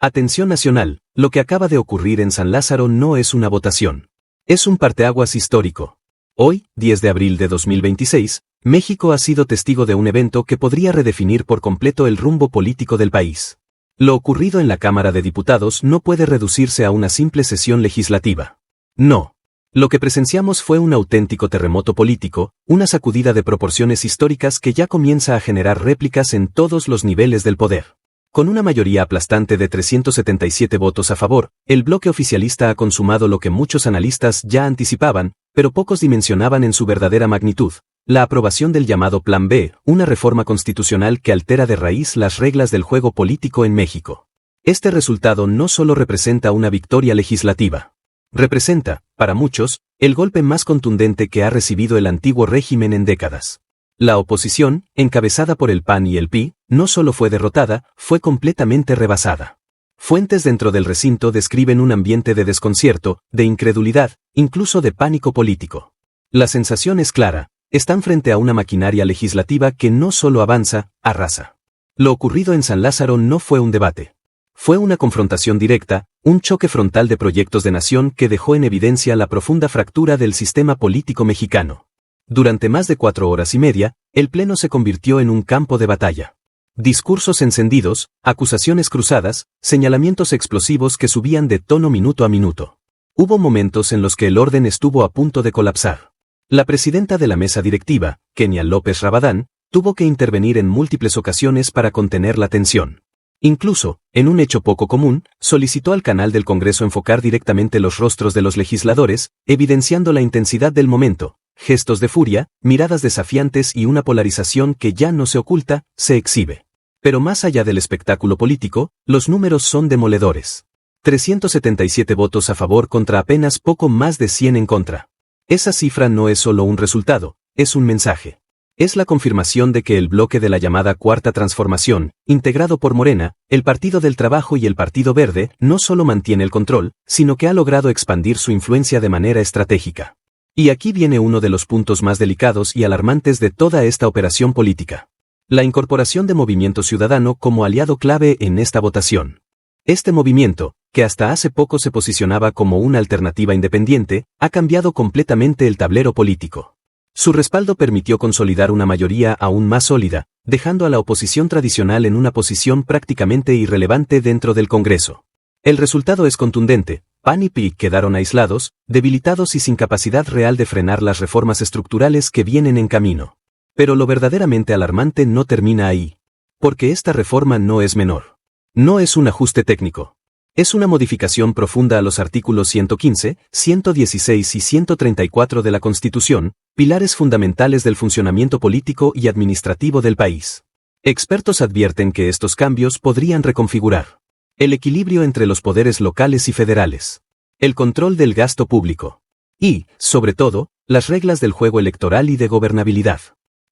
Atención nacional, lo que acaba de ocurrir en San Lázaro no es una votación. Es un parteaguas histórico. Hoy, 10 de abril de 2026, México ha sido testigo de un evento que podría redefinir por completo el rumbo político del país. Lo ocurrido en la Cámara de Diputados no puede reducirse a una simple sesión legislativa. No. Lo que presenciamos fue un auténtico terremoto político, una sacudida de proporciones históricas que ya comienza a generar réplicas en todos los niveles del poder. Con una mayoría aplastante de 377 votos a favor, el bloque oficialista ha consumado lo que muchos analistas ya anticipaban, pero pocos dimensionaban en su verdadera magnitud: la aprobación del llamado Plan B, una reforma constitucional que altera de raíz las reglas del juego político en México. Este resultado no solo representa una victoria legislativa. Representa, para muchos, el golpe más contundente que ha recibido el antiguo régimen en décadas. La oposición, encabezada por el PAN y el PRI, no solo fue derrotada, fue completamente rebasada. Fuentes dentro del recinto describen un ambiente de desconcierto, de incredulidad, incluso de pánico político. La sensación es clara: están frente a una maquinaria legislativa que no solo avanza, arrasa. Lo ocurrido en San Lázaro no fue un debate. Fue una confrontación directa, un choque frontal de proyectos de nación que dejó en evidencia la profunda fractura del sistema político mexicano. Durante más de 4 horas y media, el Pleno se convirtió en un campo de batalla. Discursos encendidos, acusaciones cruzadas, señalamientos explosivos que subían de tono minuto a minuto. Hubo momentos en los que el orden estuvo a punto de colapsar. La presidenta de la mesa directiva, Kenia López Rabadán, tuvo que intervenir en múltiples ocasiones para contener la tensión. Incluso, en un hecho poco común, solicitó al canal del Congreso enfocar directamente los rostros de los legisladores, evidenciando la intensidad del momento. Gestos de furia, miradas desafiantes y una polarización que ya no se oculta, se exhibe. Pero más allá del espectáculo político, los números son demoledores. 377 votos a favor contra apenas poco más de 100 en contra. Esa cifra no es solo un resultado, es un mensaje. Es la confirmación de que el bloque de la llamada Cuarta Transformación, integrado por Morena, el Partido del Trabajo y el Partido Verde, no solo mantiene el control, sino que ha logrado expandir su influencia de manera estratégica. Y aquí viene uno de los puntos más delicados y alarmantes de toda esta operación política: la incorporación de Movimiento Ciudadano como aliado clave en esta votación. Este movimiento, que hasta hace poco se posicionaba como una alternativa independiente, ha cambiado completamente el tablero político. Su respaldo permitió consolidar una mayoría aún más sólida, dejando a la oposición tradicional en una posición prácticamente irrelevante dentro del Congreso. El resultado es contundente: PAN y PRI quedaron aislados, debilitados y sin capacidad real de frenar las reformas estructurales que vienen en camino. Pero lo verdaderamente alarmante no termina ahí. Porque esta reforma no es menor. No es un ajuste técnico. Es una modificación profunda a los artículos 115, 116 y 134 de la Constitución, pilares fundamentales del funcionamiento político y administrativo del país. Expertos advierten que estos cambios podrían reconfigurar el equilibrio entre los poderes locales y federales, el control del gasto público y, sobre todo, las reglas del juego electoral y de gobernabilidad.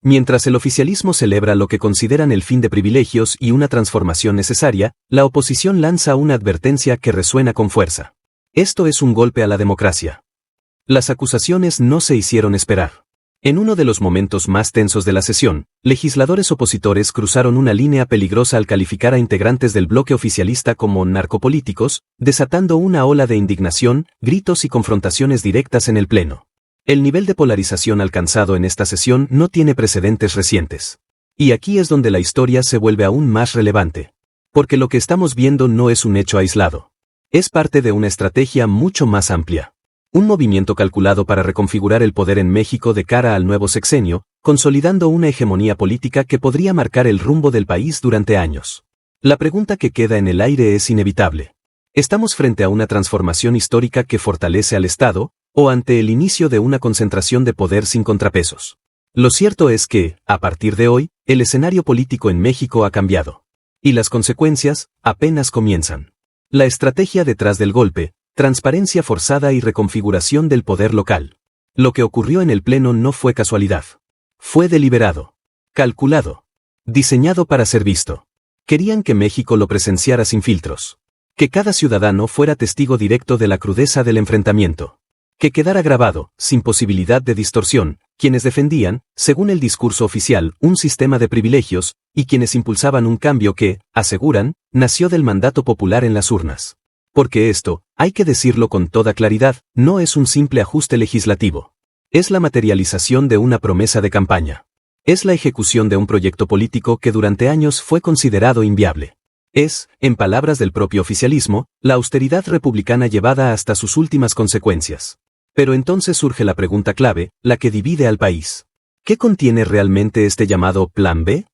Mientras el oficialismo celebra lo que consideran el fin de privilegios y una transformación necesaria, la oposición lanza una advertencia que resuena con fuerza. Esto es un golpe a la democracia. Las acusaciones no se hicieron esperar. En uno de los momentos más tensos de la sesión, legisladores opositores cruzaron una línea peligrosa al calificar a integrantes del bloque oficialista como narcopolíticos, desatando una ola de indignación, gritos y confrontaciones directas en el Pleno. El nivel de polarización alcanzado en esta sesión no tiene precedentes recientes. Y aquí es donde la historia se vuelve aún más relevante. Porque lo que estamos viendo no es un hecho aislado. Es parte de una estrategia mucho más amplia. Un movimiento calculado para reconfigurar el poder en México de cara al nuevo sexenio, consolidando una hegemonía política que podría marcar el rumbo del país durante años. La pregunta que queda en el aire es inevitable. ¿Estamos frente a una transformación histórica que fortalece al Estado, o ante el inicio de una concentración de poder sin contrapesos? Lo cierto es que, a partir de hoy, el escenario político en México ha cambiado. Y las consecuencias, apenas comienzan. La estrategia detrás del golpe: transparencia forzada y reconfiguración del poder local. Lo que ocurrió en el Pleno no fue casualidad. Fue deliberado. Calculado. Diseñado para ser visto. Querían que México lo presenciara sin filtros. Que cada ciudadano fuera testigo directo de la crudeza del enfrentamiento. Que quedara grabado, sin posibilidad de distorsión, quienes defendían, según el discurso oficial, un sistema de privilegios, y quienes impulsaban un cambio que, aseguran, nació del mandato popular en las urnas. Porque esto, hay que decirlo con toda claridad, no es un simple ajuste legislativo. Es la materialización de una promesa de campaña. Es la ejecución de un proyecto político que durante años fue considerado inviable. Es, en palabras del propio oficialismo, la austeridad republicana llevada hasta sus últimas consecuencias. Pero entonces surge la pregunta clave, la que divide al país. ¿Qué contiene realmente este llamado Plan B?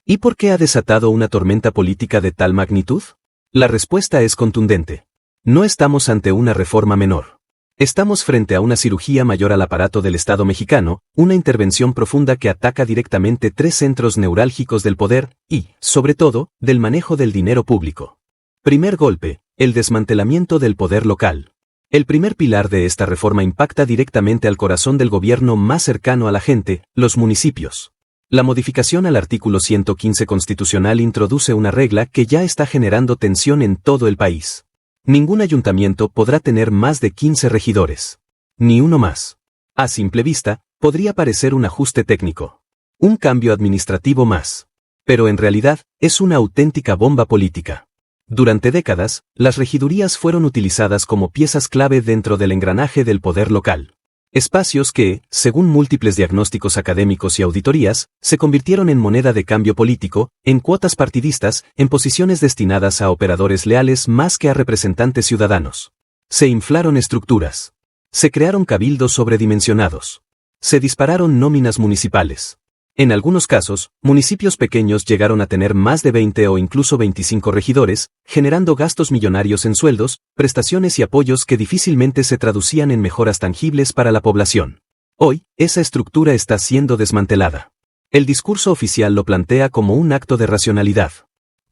¿Y por qué ha desatado una tormenta política de tal magnitud? La respuesta es contundente. No estamos ante una reforma menor. Estamos frente a una cirugía mayor al aparato del Estado mexicano, una intervención profunda que ataca directamente tres centros neurálgicos del poder y, sobre todo, del manejo del dinero público. Primer golpe, el desmantelamiento del poder local. El primer pilar de esta reforma impacta directamente al corazón del gobierno más cercano a la gente, los municipios. La modificación al artículo 115 constitucional introduce una regla que ya está generando tensión en todo el país. Ningún ayuntamiento podrá tener más de 15 regidores. Ni uno más. A simple vista, podría parecer un ajuste técnico. Un cambio administrativo más. Pero en realidad, es una auténtica bomba política. Durante décadas, las regidurías fueron utilizadas como piezas clave dentro del engranaje del poder local. Espacios que, según múltiples diagnósticos académicos y auditorías, se convirtieron en moneda de cambio político, en cuotas partidistas, en posiciones destinadas a operadores leales más que a representantes ciudadanos. Se inflaron estructuras. Se crearon cabildos sobredimensionados. Se dispararon nóminas municipales. En algunos casos, municipios pequeños llegaron a tener más de 20 o incluso 25 regidores, generando gastos millonarios en sueldos, prestaciones y apoyos que difícilmente se traducían en mejoras tangibles para la población. Hoy, esa estructura está siendo desmantelada. El discurso oficial lo plantea como un acto de racionalidad.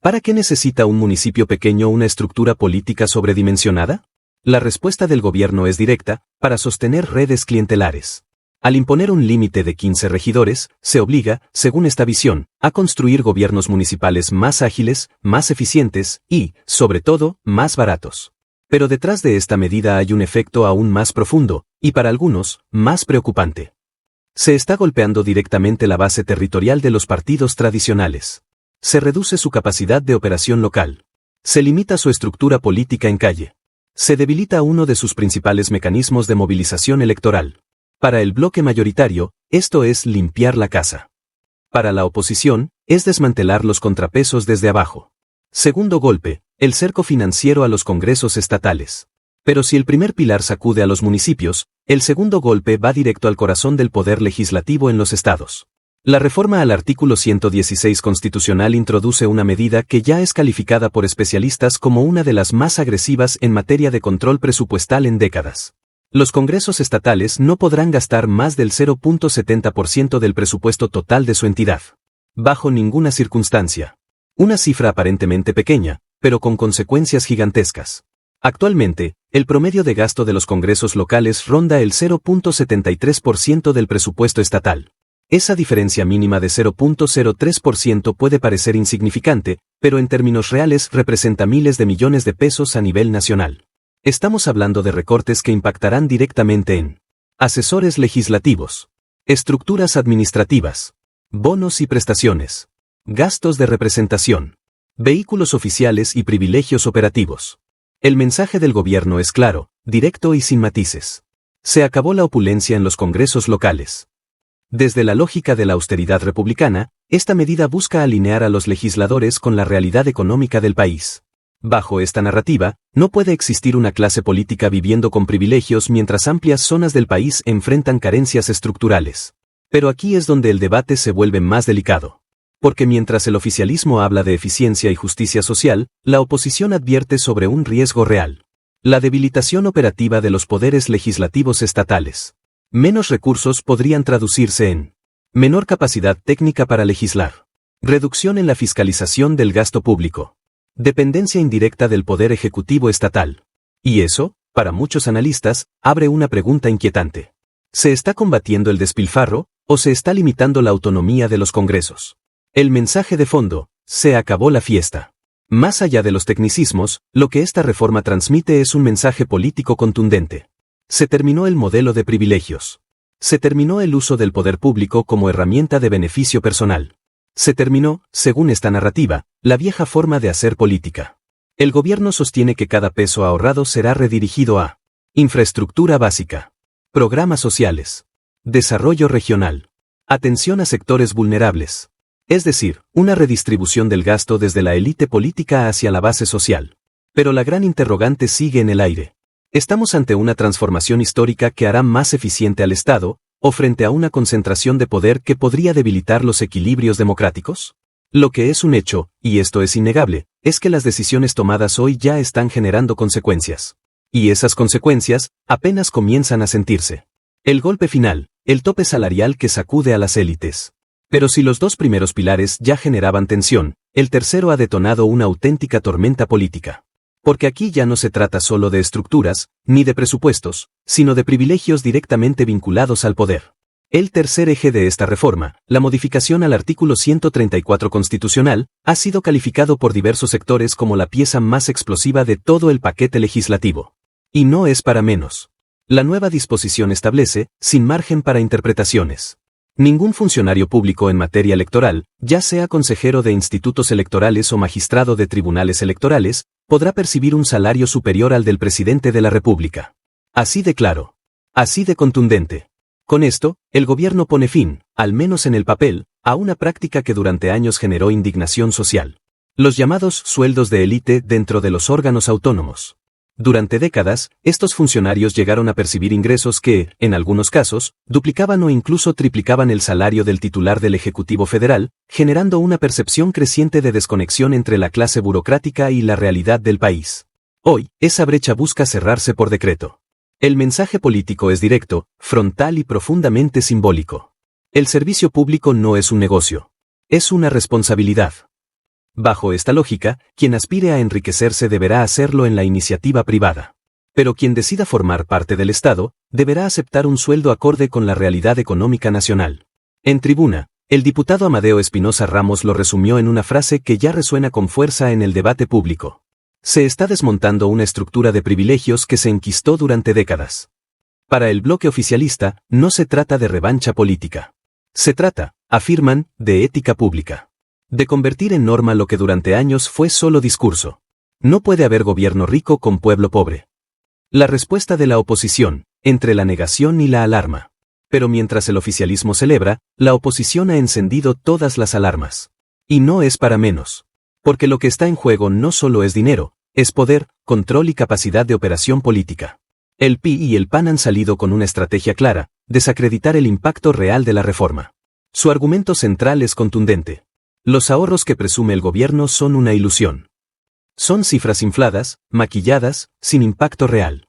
¿Para qué necesita un municipio pequeño una estructura política sobredimensionada? La respuesta del gobierno es directa, para sostener redes clientelares. Al imponer un límite de 15 regidores, se obliga, según esta visión, a construir gobiernos municipales más ágiles, más eficientes y, sobre todo, más baratos. Pero detrás de esta medida hay un efecto aún más profundo, y para algunos, más preocupante. Se está golpeando directamente la base territorial de los partidos tradicionales. Se reduce su capacidad de operación local. Se limita su estructura política en calle. Se debilita uno de sus principales mecanismos de movilización electoral. Para el bloque mayoritario, esto es limpiar la casa. Para la oposición, es desmantelar los contrapesos desde abajo. Segundo golpe, el cerco financiero a los congresos estatales. Pero si el primer pilar sacude a los municipios, el segundo golpe va directo al corazón del poder legislativo en los estados. La reforma al artículo 116 constitucional introduce una medida que ya es calificada por especialistas como una de las más agresivas en materia de control presupuestal en décadas. Los congresos estatales no podrán gastar más del 0.70% del presupuesto total de su entidad. Bajo ninguna circunstancia. Una cifra aparentemente pequeña, pero con consecuencias gigantescas. Actualmente, el promedio de gasto de los congresos locales ronda el 0.73% del presupuesto estatal. Esa diferencia mínima de 0.03% puede parecer insignificante, pero en términos reales representa miles de millones de pesos a nivel nacional. Estamos hablando de recortes que impactarán directamente en asesores legislativos, estructuras administrativas, bonos y prestaciones, gastos de representación, vehículos oficiales y privilegios operativos. El mensaje del gobierno es claro, directo y sin matices. Se acabó la opulencia en los congresos locales. Desde la lógica de la austeridad republicana, esta medida busca alinear a los legisladores con la realidad económica del país. Bajo esta narrativa, no puede existir una clase política viviendo con privilegios mientras amplias zonas del país enfrentan carencias estructurales. Pero aquí es donde el debate se vuelve más delicado. Porque mientras el oficialismo habla de eficiencia y justicia social, la oposición advierte sobre un riesgo real. La debilitación operativa de los poderes legislativos estatales. Menos recursos podrían traducirse en menor capacidad técnica para legislar. Reducción en la fiscalización del gasto público. Dependencia indirecta del poder ejecutivo estatal. Y eso, para muchos analistas, abre una pregunta inquietante. ¿Se está combatiendo el despilfarro, o se está limitando la autonomía de los congresos? El mensaje de fondo, se acabó la fiesta. Más allá de los tecnicismos, lo que esta reforma transmite es un mensaje político contundente. Se terminó el modelo de privilegios. Se terminó el uso del poder público como herramienta de beneficio personal. Se terminó, según esta narrativa, la vieja forma de hacer política. El gobierno sostiene que cada peso ahorrado será redirigido a infraestructura básica, programas sociales, desarrollo regional, atención a sectores vulnerables. Es decir, una redistribución del gasto desde la élite política hacia la base social. Pero la gran interrogante sigue en el aire. ¿Estamos ante una transformación histórica que hará más eficiente al Estado, o frente a una concentración de poder que podría debilitar los equilibrios democráticos? Lo que es un hecho, y esto es innegable, es que las decisiones tomadas hoy ya están generando consecuencias. Y esas consecuencias apenas comienzan a sentirse. El golpe final, el tope salarial que sacude a las élites. Pero si los dos primeros pilares ya generaban tensión, el tercero ha detonado una auténtica tormenta política. Porque aquí ya no se trata solo de estructuras, ni de presupuestos, sino de privilegios directamente vinculados al poder. El tercer eje de esta reforma, la modificación al artículo 134 constitucional, ha sido calificado por diversos sectores como la pieza más explosiva de todo el paquete legislativo. Y no es para menos. La nueva disposición establece, sin margen para interpretaciones. Ningún funcionario público en materia electoral, ya sea consejero de institutos electorales o magistrado de tribunales electorales, podrá percibir un salario superior al del presidente de la República. Así de claro. Así de contundente. Con esto, el gobierno pone fin, al menos en el papel, a una práctica que durante años generó indignación social. Los llamados sueldos de élite dentro de los órganos autónomos. Durante décadas, estos funcionarios llegaron a percibir ingresos que, en algunos casos, duplicaban o incluso triplicaban el salario del titular del Ejecutivo Federal, generando una percepción creciente de desconexión entre la clase burocrática y la realidad del país. Hoy, esa brecha busca cerrarse por decreto. El mensaje político es directo, frontal y profundamente simbólico. El servicio público no es un negocio. Es una responsabilidad. Bajo esta lógica, quien aspire a enriquecerse deberá hacerlo en la iniciativa privada. Pero quien decida formar parte del Estado, deberá aceptar un sueldo acorde con la realidad económica nacional. En tribuna, el diputado Amadeo Espinosa Ramos lo resumió en una frase que ya resuena con fuerza en el debate público. Se está desmontando una estructura de privilegios que se enquistó durante décadas. Para el bloque oficialista, no se trata de revancha política. Se trata, afirman, de ética pública. De convertir en norma lo que durante años fue solo discurso. No puede haber gobierno rico con pueblo pobre. La respuesta de la oposición, entre la negación y la alarma. Pero mientras el oficialismo celebra, la oposición ha encendido todas las alarmas. Y no es para menos. Porque lo que está en juego no solo es dinero, es poder, control y capacidad de operación política. El PRI y el PAN han salido con una estrategia clara, desacreditar el impacto real de la reforma. Su argumento central es contundente. Los ahorros que presume el gobierno son una ilusión. Son cifras infladas, maquilladas, sin impacto real.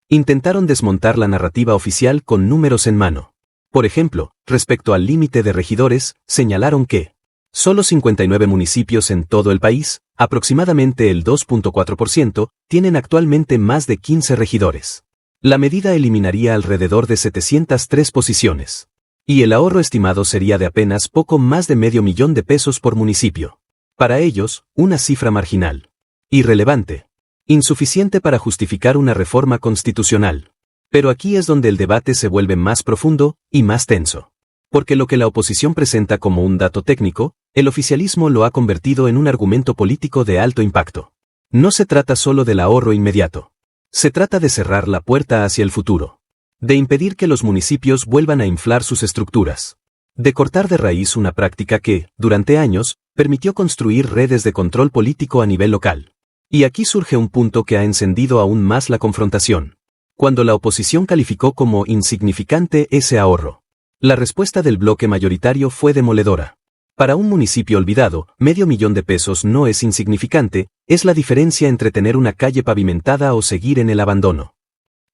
Intentaron desmontar la narrativa oficial con números en mano. Por ejemplo, respecto al límite de regidores, señalaron que solo 59 municipios en todo el país, aproximadamente el 2.4%, tienen actualmente más de 15 regidores. La medida eliminaría alrededor de 703 posiciones. Y el ahorro estimado sería de apenas poco más de $500,000 por municipio. Para ellos, una cifra marginal. Irrelevante. Insuficiente para justificar una reforma constitucional. Pero aquí es donde el debate se vuelve más profundo y más tenso. Porque lo que la oposición presenta como un dato técnico, el oficialismo lo ha convertido en un argumento político de alto impacto. No se trata solo del ahorro inmediato. Se trata de cerrar la puerta hacia el futuro. De impedir que los municipios vuelvan a inflar sus estructuras. De cortar de raíz una práctica que, durante años, permitió construir redes de control político a nivel local. Y aquí surge un punto que ha encendido aún más la confrontación. Cuando la oposición calificó como insignificante ese ahorro, la respuesta del bloque mayoritario fue demoledora. Para un municipio olvidado, $500,000 no es insignificante, es la diferencia entre tener una calle pavimentada o seguir en el abandono.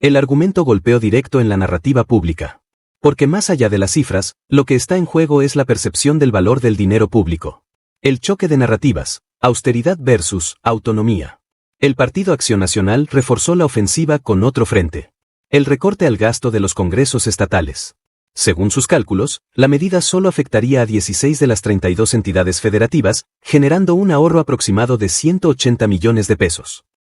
El argumento golpeó directo en la narrativa pública. Porque más allá de las cifras, lo que está en juego es la percepción del valor del dinero público. El choque de narrativas, austeridad versus autonomía. El Partido Acción Nacional reforzó la ofensiva con otro frente. El recorte al gasto de los congresos estatales. Según sus cálculos, la medida solo afectaría a 16 de las 32 entidades federativas, generando un ahorro aproximado de $180 millones.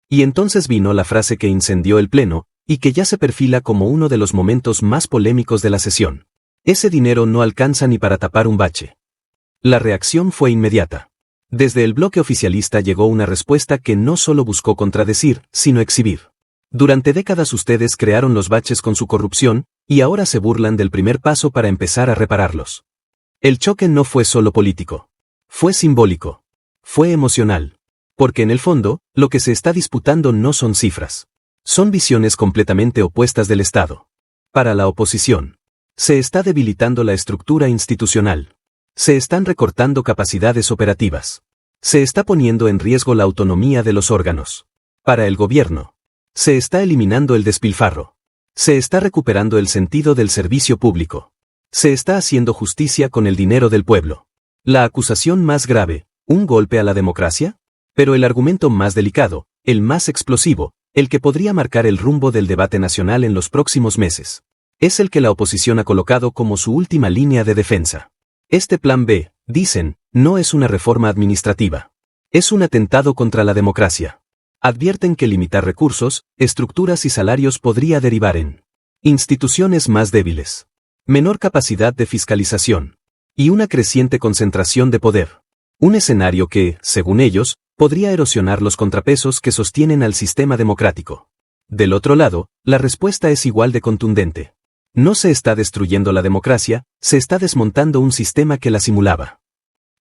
Y entonces vino la frase que incendió el Pleno: y que ya se perfila como uno de los momentos más polémicos de la sesión. Ese dinero no alcanza ni para tapar un bache. La reacción fue inmediata. Desde el bloque oficialista llegó una respuesta que no solo buscó contradecir, sino exhibir. Durante décadas ustedes crearon los baches con su corrupción, y ahora se burlan del primer paso para empezar a repararlos. El choque no fue solo político. Fue simbólico. Fue emocional. Porque en el fondo, lo que se está disputando no son cifras. Son visiones completamente opuestas del Estado. Para la oposición, se está debilitando la estructura institucional. Se están recortando capacidades operativas. Se está poniendo en riesgo la autonomía de los órganos. Para el gobierno, se está eliminando el despilfarro. Se está recuperando el sentido del servicio público. Se está haciendo justicia con el dinero del pueblo. La acusación más grave, ¿un golpe a la democracia? Pero el argumento más delicado, el más explosivo, el que podría marcar el rumbo del debate nacional en los próximos meses, es el que la oposición ha colocado como su última línea de defensa. Este plan B, dicen, no es una reforma administrativa. Es un atentado contra la democracia. Advierten que limitar recursos, estructuras y salarios podría derivar en instituciones más débiles, menor capacidad de fiscalización y una creciente concentración de poder. Un escenario que, según ellos, podría erosionar los contrapesos que sostienen al sistema democrático. Del otro lado, la respuesta es igual de contundente. No se está destruyendo la democracia, se está desmontando un sistema que la simulaba.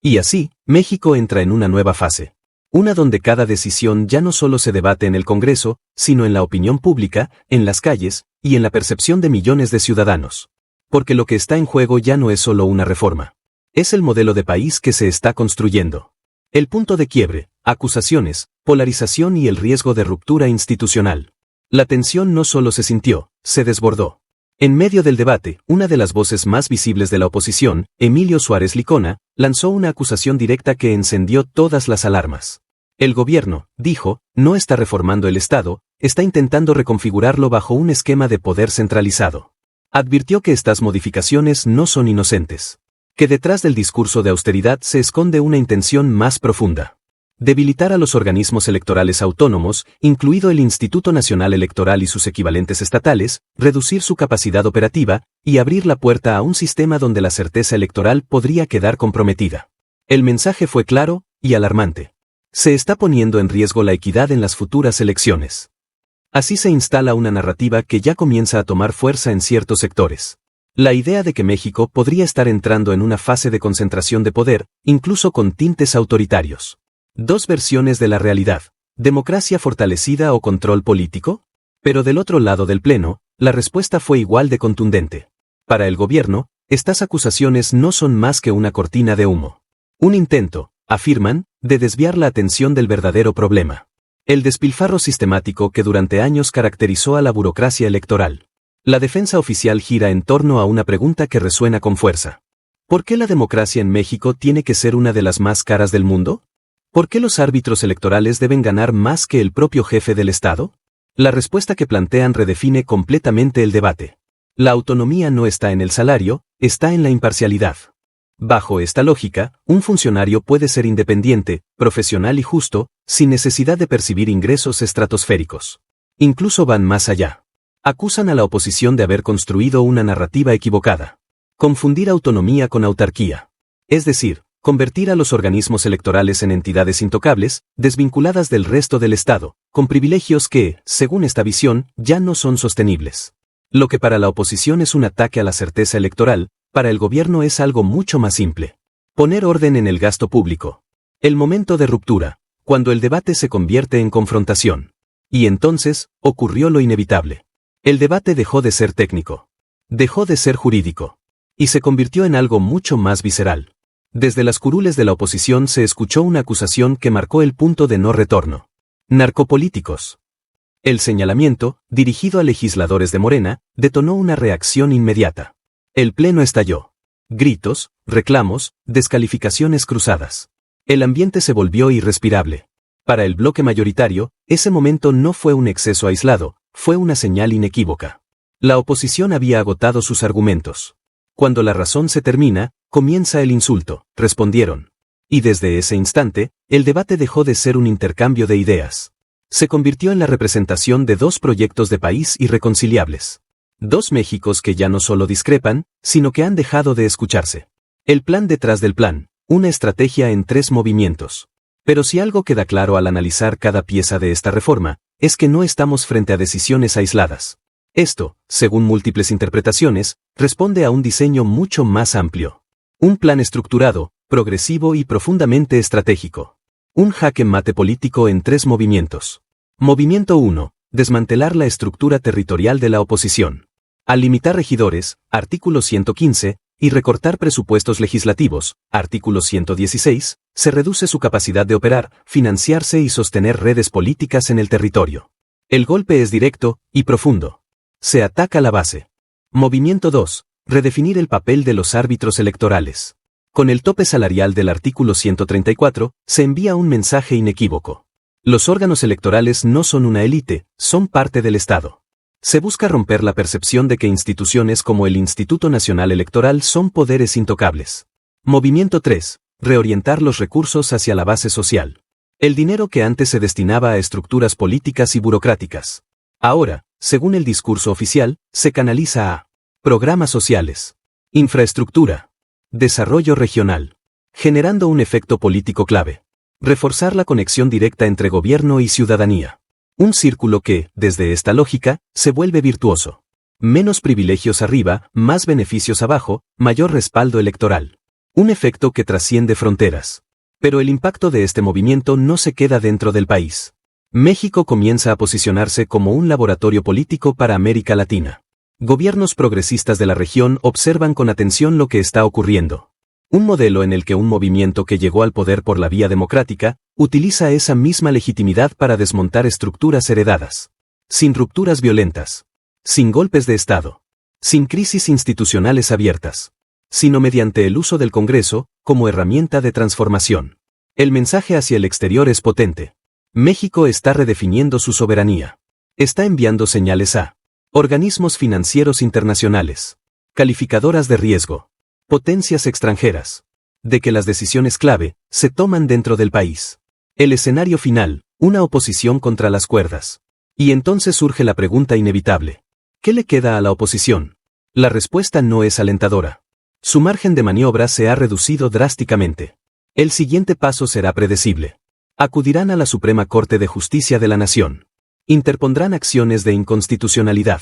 Y así, México entra en una nueva fase. Una donde cada decisión ya no solo se debate en el Congreso, sino en la opinión pública, en las calles, y en la percepción de millones de ciudadanos. Porque lo que está en juego ya no es solo una reforma. Es el modelo de país que se está construyendo. El punto de quiebre, acusaciones, polarización y el riesgo de ruptura institucional. La tensión no solo se sintió, se desbordó. En medio del debate, una de las voces más visibles de la oposición, Emilio Suárez Licona, lanzó una acusación directa que encendió todas las alarmas. El gobierno, dijo, no está reformando el Estado, está intentando reconfigurarlo bajo un esquema de poder centralizado. Advirtió que estas modificaciones no son inocentes. Que detrás del discurso de austeridad se esconde una intención más profunda. Debilitar a los organismos electorales autónomos, incluido el Instituto Nacional Electoral y sus equivalentes estatales, reducir su capacidad operativa, y abrir la puerta a un sistema donde la certeza electoral podría quedar comprometida. El mensaje fue claro y alarmante. Se está poniendo en riesgo la equidad en las futuras elecciones. Así se instala una narrativa que ya comienza a tomar fuerza en ciertos sectores. La idea de que México podría estar entrando en una fase de concentración de poder, incluso con tintes autoritarios. Dos versiones de la realidad, democracia fortalecida o control político. Pero del otro lado del pleno, la respuesta fue igual de contundente. Para el gobierno, estas acusaciones no son más que una cortina de humo. Un intento, afirman, de desviar la atención del verdadero problema. El despilfarro sistemático que durante años caracterizó a la burocracia electoral. La defensa oficial gira en torno a una pregunta que resuena con fuerza. ¿Por qué la democracia en México tiene que ser una de las más caras del mundo? ¿Por qué los árbitros electorales deben ganar más que el propio jefe del Estado? La respuesta que plantean redefine completamente el debate. La autonomía no está en el salario, está en la imparcialidad. Bajo esta lógica, un funcionario puede ser independiente, profesional y justo, sin necesidad de percibir ingresos estratosféricos. Incluso van más allá. Acusan a la oposición de haber construido una narrativa equivocada. Confundir autonomía con autarquía. Es decir, convertir a los organismos electorales en entidades intocables, desvinculadas del resto del Estado, con privilegios que, según esta visión, ya no son sostenibles. Lo que para la oposición es un ataque a la certeza electoral, para el gobierno es algo mucho más simple. Poner orden en el gasto público. El momento de ruptura, cuando el debate se convierte en confrontación. Y entonces, ocurrió lo inevitable. El debate dejó de ser técnico. Dejó de ser jurídico. Y se convirtió en algo mucho más visceral. Desde las curules de la oposición se escuchó una acusación que marcó el punto de no retorno. Narcopolíticos. El señalamiento, dirigido a legisladores de Morena, detonó una reacción inmediata. El pleno estalló. Gritos, reclamos, descalificaciones cruzadas. El ambiente se volvió irrespirable. Para el bloque mayoritario, ese momento no fue un exceso aislado, fue una señal inequívoca. La oposición había agotado sus argumentos. Cuando la razón se termina, comienza el insulto, respondieron. Y desde ese instante, el debate dejó de ser un intercambio de ideas. Se convirtió en la representación de dos proyectos de país irreconciliables. Dos Méxicos que ya no solo discrepan, sino que han dejado de escucharse. El plan detrás del plan, una estrategia en 3 movimientos. Pero si algo queda claro al analizar cada pieza de esta reforma, es que no estamos frente a decisiones aisladas. Esto, según múltiples interpretaciones, responde a un diseño mucho más amplio. Un plan estructurado, progresivo y profundamente estratégico. Un jaque mate político en 3 movimientos. Movimiento 1. Desmantelar la estructura territorial de la oposición. Al limitar regidores, artículo 115, y recortar presupuestos legislativos, artículo 116, se reduce su capacidad de operar, financiarse y sostener redes políticas en el territorio. El golpe es directo y profundo. Se ataca la base. Movimiento 2. Redefinir el papel de los árbitros electorales. Con el tope salarial del artículo 134, se envía un mensaje inequívoco. Los órganos electorales no son una élite, son parte del Estado. Se busca romper la percepción de que instituciones como el Instituto Nacional Electoral son poderes intocables. Movimiento 3. Reorientar los recursos hacia la base social. El dinero que antes se destinaba a estructuras políticas y burocráticas. Ahora, según el discurso oficial, se canaliza a programas sociales, infraestructura, desarrollo regional, generando un efecto político clave. Reforzar la conexión directa entre gobierno y ciudadanía. Un círculo que, desde esta lógica, se vuelve virtuoso. Menos privilegios arriba, más beneficios abajo, mayor respaldo electoral. Un efecto que trasciende fronteras. Pero el impacto de este movimiento no se queda dentro del país. México comienza a posicionarse como un laboratorio político para América Latina. Gobiernos progresistas de la región observan con atención lo que está ocurriendo. Un modelo en el que un movimiento que llegó al poder por la vía democrática, utiliza esa misma legitimidad para desmontar estructuras heredadas. Sin rupturas violentas. Sin golpes de Estado. Sin crisis institucionales abiertas. Sino mediante el uso del Congreso, como herramienta de transformación. El mensaje hacia el exterior es potente. México está redefiniendo su soberanía. Está enviando señales a organismos financieros internacionales, calificadoras de riesgo, potencias extranjeras, de que las decisiones clave se toman dentro del país. El escenario final, una oposición contra las cuerdas. Y entonces surge la pregunta inevitable. ¿Qué le queda a la oposición? La respuesta no es alentadora. Su margen de maniobra se ha reducido drásticamente. El siguiente paso será predecible. Acudirán a la Suprema Corte de Justicia de la Nación. Interpondrán acciones de inconstitucionalidad.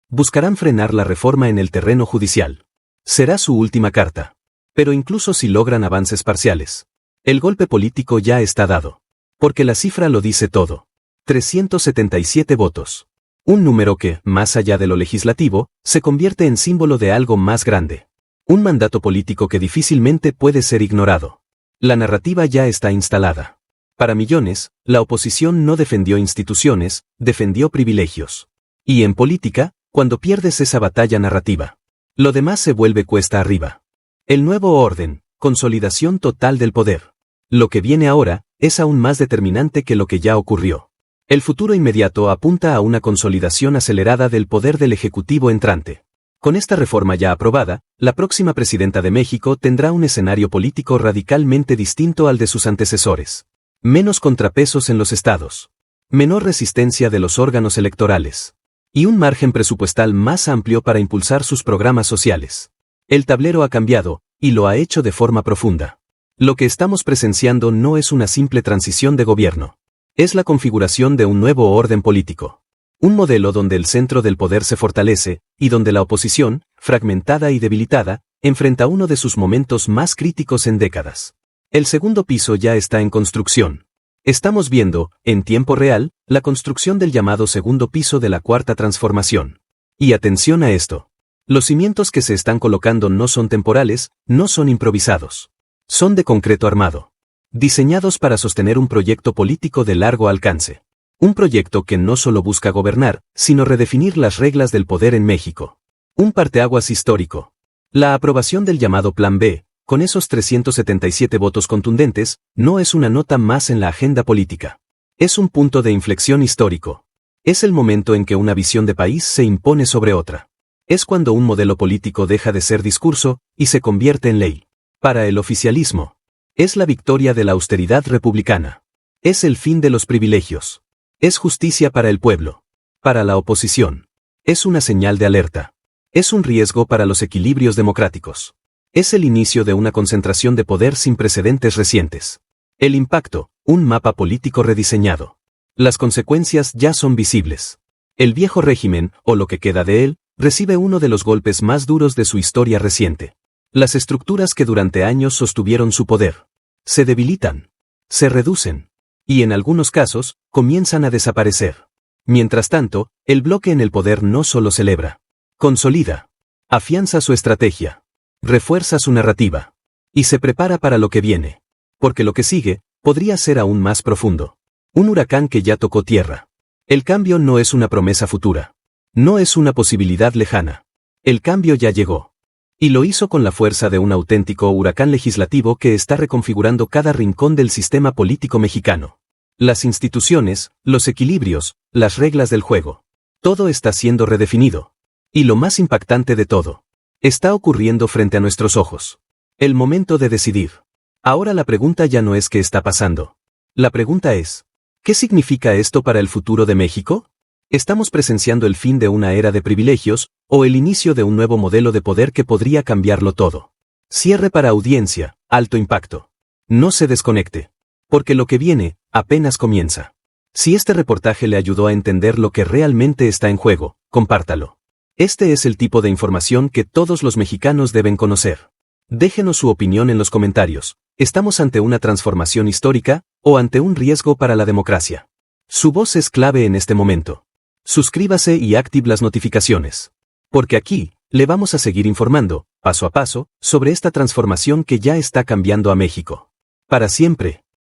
Buscarán frenar la reforma en el terreno judicial. Será su última carta. Pero incluso si logran avances parciales, el golpe político ya está dado. Porque la cifra lo dice todo. 377 votos. Un número que, más allá de lo legislativo, se convierte en símbolo de algo más grande. Un mandato político que difícilmente puede ser ignorado. La narrativa ya está instalada. Para millones, la oposición no defendió instituciones, defendió privilegios. Y en política, cuando pierdes esa batalla narrativa, lo demás se vuelve cuesta arriba. El nuevo orden, consolidación total del poder. Lo que viene ahora, es aún más determinante que lo que ya ocurrió. El futuro inmediato apunta a una consolidación acelerada del poder del Ejecutivo entrante. Con esta reforma ya aprobada, la próxima presidenta de México tendrá un escenario político radicalmente distinto al de sus antecesores. Menos contrapesos en los estados. Menor resistencia de los órganos electorales. Y un margen presupuestal más amplio para impulsar sus programas sociales. El tablero ha cambiado, y lo ha hecho de forma profunda. Lo que estamos presenciando no es una simple transición de gobierno. Es la configuración de un nuevo orden político. Un modelo donde el centro del poder se fortalece, y donde la oposición, fragmentada y debilitada, enfrenta uno de sus momentos más críticos en décadas. El segundo piso ya está en construcción. Estamos viendo, en tiempo real, la construcción del llamado segundo piso de la Cuarta Transformación. Y atención a esto. Los cimientos que se están colocando no son temporales, no son improvisados. Son de concreto armado. Diseñados para sostener un proyecto político de largo alcance. Un proyecto que no solo busca gobernar, sino redefinir las reglas del poder en México. Un parteaguas histórico. La aprobación del llamado Plan B, con esos 377 votos contundentes, no es una nota más en la agenda política. Es un punto de inflexión histórico. Es el momento en que una visión de país se impone sobre otra. Es cuando un modelo político deja de ser discurso, y se convierte en ley. Para el oficialismo. Es la victoria de la austeridad republicana. Es el fin de los privilegios. Es justicia para el pueblo. Para la oposición. Es una señal de alerta. Es un riesgo para los equilibrios democráticos. Es el inicio de una concentración de poder sin precedentes recientes. El impacto, un mapa político rediseñado. Las consecuencias ya son visibles. El viejo régimen, o lo que queda de él, recibe uno de los golpes más duros de su historia reciente. Las estructuras que durante años sostuvieron su poder se debilitan, se reducen, y en algunos casos, comienzan a desaparecer. Mientras tanto, el bloque en el poder no solo celebra, consolida, afianza su estrategia, refuerza su narrativa, y se prepara para lo que viene, porque lo que sigue podría ser aún más profundo. Un huracán que ya tocó tierra. El cambio no es una promesa futura. No es una posibilidad lejana. El cambio ya llegó. Y lo hizo con la fuerza de un auténtico huracán legislativo que está reconfigurando cada rincón del sistema político mexicano. Las instituciones, los equilibrios, las reglas del juego. Todo está siendo redefinido. Y lo más impactante de todo, está ocurriendo frente a nuestros ojos. El momento de decidir. Ahora la pregunta ya no es qué está pasando. La pregunta es, ¿qué significa esto para el futuro de México? ¿Estamos presenciando el fin de una era de privilegios, o el inicio de un nuevo modelo de poder que podría cambiarlo todo? Cierre para audiencia, alto impacto. No se desconecte. Porque lo que viene, apenas comienza. Si este reportaje le ayudó a entender lo que realmente está en juego, compártalo. Este es el tipo de información que todos los mexicanos deben conocer. Déjenos su opinión en los comentarios. ¿Estamos ante una transformación histórica, o ante un riesgo para la democracia? Su voz es clave en este momento. Suscríbase y active las notificaciones. Porque aquí, le vamos a seguir informando, paso a paso, sobre esta transformación que ya está cambiando a México. Para siempre.